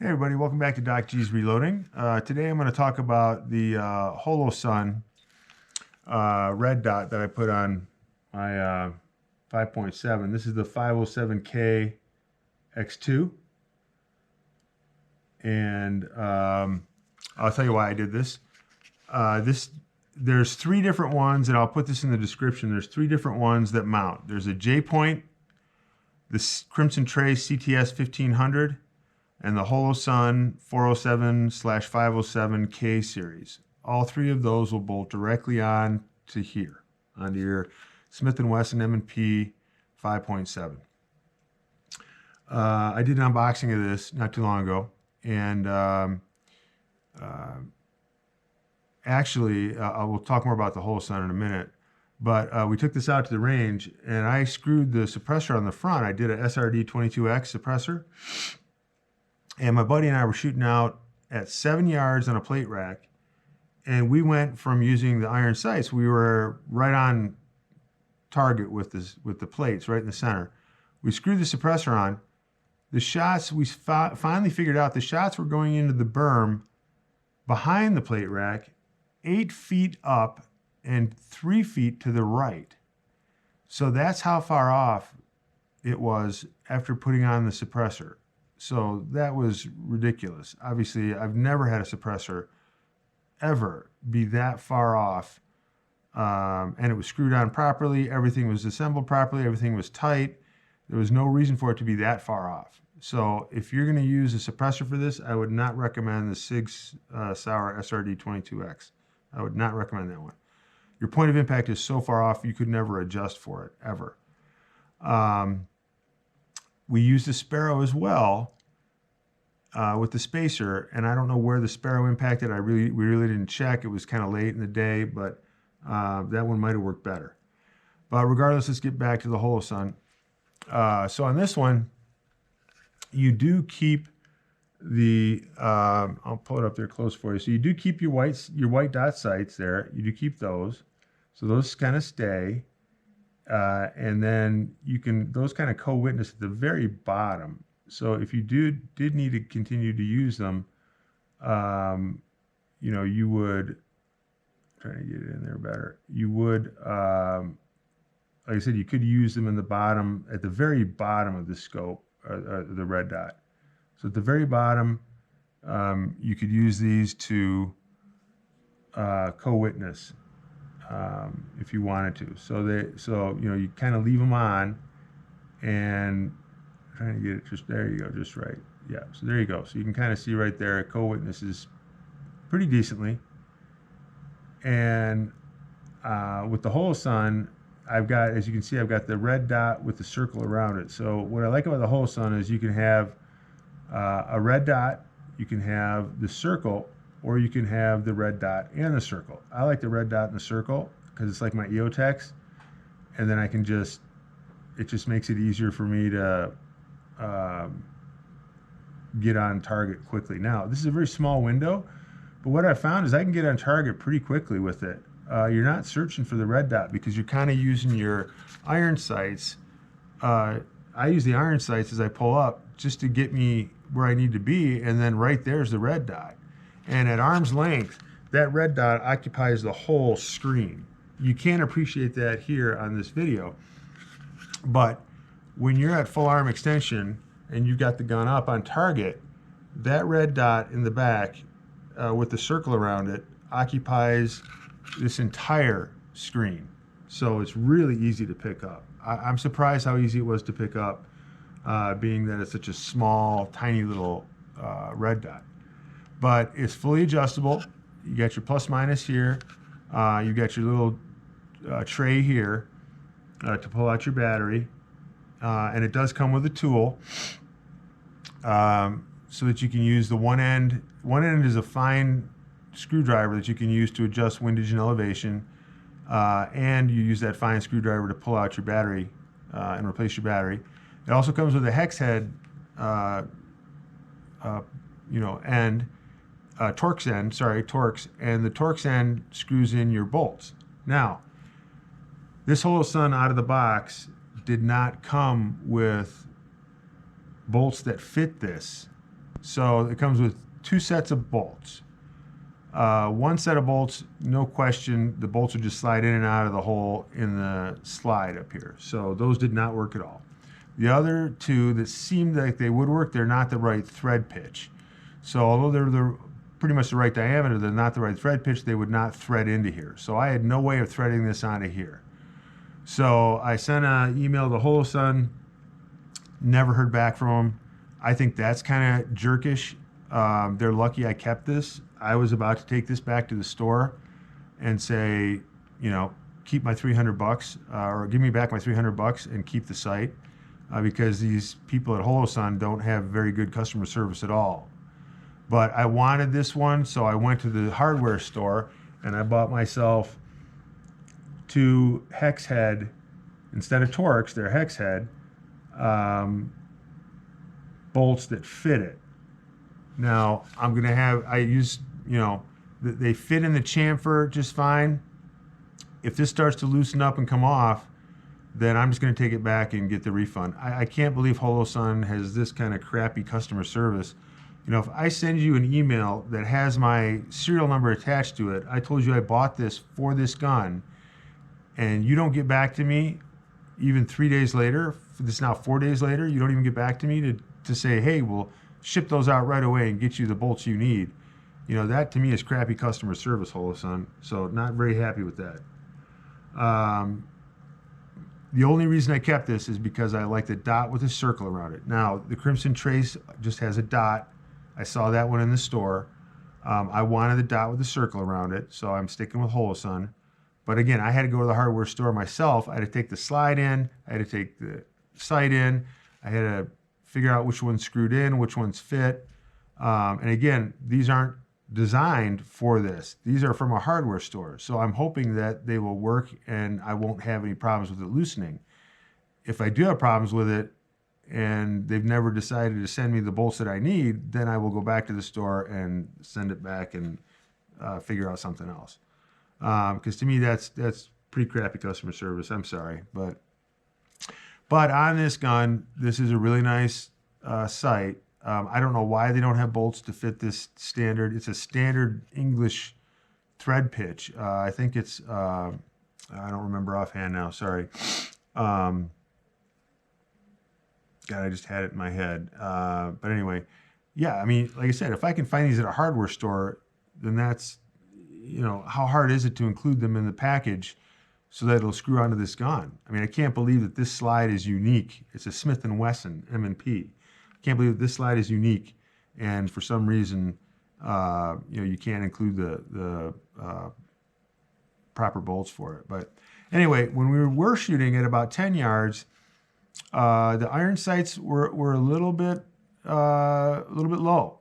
Hey everybody, welcome back to Doc G's Reloading. Today I'm going to talk about the Holosun red dot that I put on my 5.7. This is the 507K X2, and I'll tell you why I did this. There's three different ones, and I'll put this in the description. There's three different ones that mount. There's a JPoint, the Crimson Trace CTS 1500, and the Holosun 407/507K series. All three of those will bolt directly on to here, onto your Smith & Wesson M&P 5.7. I did an unboxing of this not too long ago, and actually, I will talk more about the Holosun in a minute, but we took this out to the range, and I screwed the suppressor on the front. I did a SRD 22X suppressor. And my buddy and I were shooting out at 7 yards on a plate rack, and we went from using the iron sights. We were right on target with the plates, right in the center. We screwed the suppressor on. The shots, we finally figured out the shots were going into the berm behind the plate rack, 8 feet up and 3 feet to the right. So that's how far off it was after putting on the suppressor. So that was ridiculous. Obviously, I've never had a suppressor ever be that far off. And it was screwed on properly. Everything was assembled properly. Everything was tight. There was no reason for it to be that far off. So if you're going to use a suppressor for this, I would not recommend the Sig Sauer SRD 22X. I would not recommend that one. Your point of impact is so far off, you could never adjust for it, ever. We used the Sparrow as well with the spacer, and I don't know where the Sparrow impacted. We really didn't check. It was kind of late in the day, but that one might have worked better. But regardless, let's get back to the Holosun. So on this one, you do keep the, I'll pull it up there close for you. So you do keep your white dot sights there. You do keep those. So those kind of stay. And then you can, those kind of co-witness at the very bottom. So if you did need to continue to use them, you know, you would, trying to get it in there better, you would, like I said, you could use them in the bottom, at the very bottom of the scope, the red dot. So at the very bottom, you could use these to co-witness. If you wanted to. So you know, you kind of leave them on, and trying to get it just, there you go, just right. Yeah, so there you go. So you can kind of see right there, it co-witnesses pretty decently. And with the Holosun, I've got, as you can see, I've got the red dot with the circle around it. So what I like about the Holosun is you can have a red dot, you can have the circle, or you can have the red dot and the circle. I like the red dot and the circle because it's like my EoTechs, and then I can just, it just makes it easier for me to get on target quickly. Now, this is a very small window, but what I found is I can get on target pretty quickly with it. You're not searching for the red dot because you're kind of using your iron sights. I use the iron sights as I pull up just to get me where I need to be, and then right there's the red dot. And at arm's length, that red dot occupies the whole screen. You can't appreciate that here on this video, but when you're at full arm extension and you've got the gun up on target, that red dot in the back with the circle around it occupies this entire screen. So it's really easy to pick up. I'm surprised how easy it was to pick up, being that it's such a small, tiny little red dot. But it's fully adjustable. You got your plus minus here. You got your little tray here to pull out your battery. And it does come with a tool so that you can use the one end. One end is a fine screwdriver that you can use to adjust windage and elevation. And you use that fine screwdriver to pull out your battery and replace your battery. It also comes with a hex head, you know, end. Torx end, and the Torx end screws in your bolts. Now, this Holosun out of the box did not come with bolts that fit this. So it comes with 2 sets of bolts. One set of bolts, no question, the bolts would just slide in and out of the hole in the slide up here. So those did not work at all. The other 2 that seemed like they would work, they're not the right thread pitch. So although they're pretty much the right diameter, they're not the right thread pitch, they would not thread into here. So I had no way of threading this onto here. So I sent an email to Holosun, never heard back from them. I think that's kind of jerkish. They're lucky I kept this. I was about to take this back to the store and say, you know, keep my $300 or give me back my $300 and keep the site because these people at Holosun don't have very good customer service at all. But I wanted this one, so I went to the hardware store and I bought myself 2 hex head, instead of Torx, they're hex head bolts that fit it. Now I'm gonna have, I use, you know, they fit in the chamfer just fine. If this starts to loosen up and come off, then I'm just gonna take it back and get the refund. I can't believe Holosun has this kind of crappy customer service. You know, if I send you an email that has my serial number attached to it, I told you I bought this for this gun, and you don't get back to me even 3 days later, this is now 4 days later, you don't even get back to me to say, hey, we'll ship those out right away and get you the bolts you need. You know, that to me is crappy customer service, Holosun. So not very happy with that. The only reason I kept this is because I like the dot with a circle around it. Now, the Crimson Trace just has a dot. I saw that one in the store. I wanted the dot with a circle around it, so I'm sticking with Holosun. But again, I had to go to the hardware store myself. I had to take the slide in. I had to take the sight in. I had to figure out which one's screwed in, which ones fit. And again, these aren't designed for this. These are from a hardware store. So I'm hoping that they will work and I won't have any problems with it loosening. If I do have problems with it and they've never decided to send me the bolts that I need, then I will go back to the store and send it back and figure out something else. Because to me, that's pretty crappy customer service. I'm sorry, but on this gun, this is a really nice sight. I don't know why they don't have bolts to fit this standard. It's a standard English thread pitch. I think it's, I don't remember offhand now, sorry. God, I just had it in my head. But anyway, yeah, I mean, like I said, if I can find these at a hardware store, then that's, you know, how hard is it to include them in the package so that it'll screw onto this gun? I mean, I can't believe that this slide is unique. It's a Smith & Wesson M&P. Can't believe that this slide is unique, and for some reason, you know, you can't include the proper bolts for it. But anyway, when we were shooting at about 10 yards, the iron sights were a little bit low,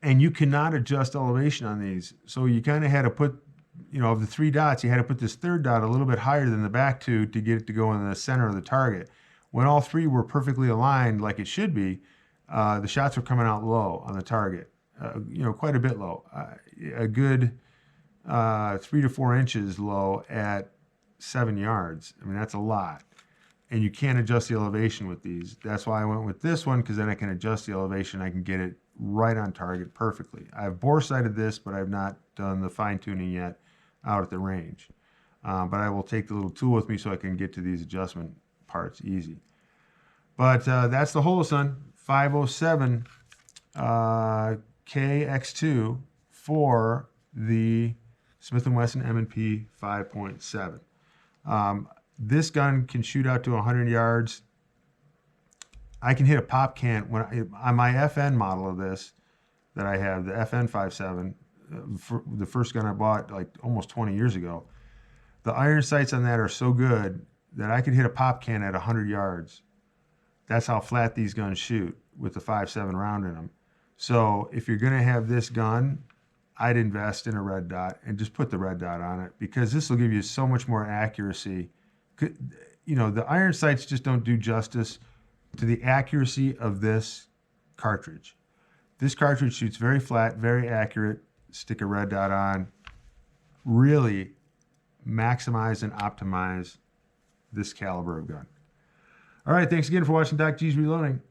and you cannot adjust elevation on these. So you kind of had to put, you know, of the 3 dots, you had to put this 3rd dot a little bit higher than the back 2 to get it to go in the center of the target. When all 3 were perfectly aligned like it should be, the shots were coming out low on the target, you know, quite a bit low, a good 3 to 4 inches low at 7 yards. I mean, that's a lot. And you can't adjust the elevation with these. That's why I went with this one, because then I can adjust the elevation. I can get it right on target perfectly. I've bore sighted this, but I've not done the fine tuning yet out at the range. But I will take the little tool with me so I can get to these adjustment parts easy. But that's the Holosun 507 KX2 for the Smith & Wesson M&P 5.7. This gun can shoot out to 100 yards. I can hit a pop can on my FN model of this that I have, the FN 5.7, the first gun I bought like almost 20 years ago. The iron sights on that are so good that I could hit a pop can at 100 yards. That's how flat these guns shoot with the 5.7 round in them. So if you're going to have this gun, I'd invest in a red dot and just put the red dot on it, because this will give you so much more accuracy. You know, the iron sights just don't do justice to the accuracy of this cartridge. This cartridge shoots very flat, very accurate. Stick a red dot on. Really maximize and optimize this caliber of gun. All right, thanks again for watching Doc G's Reloading.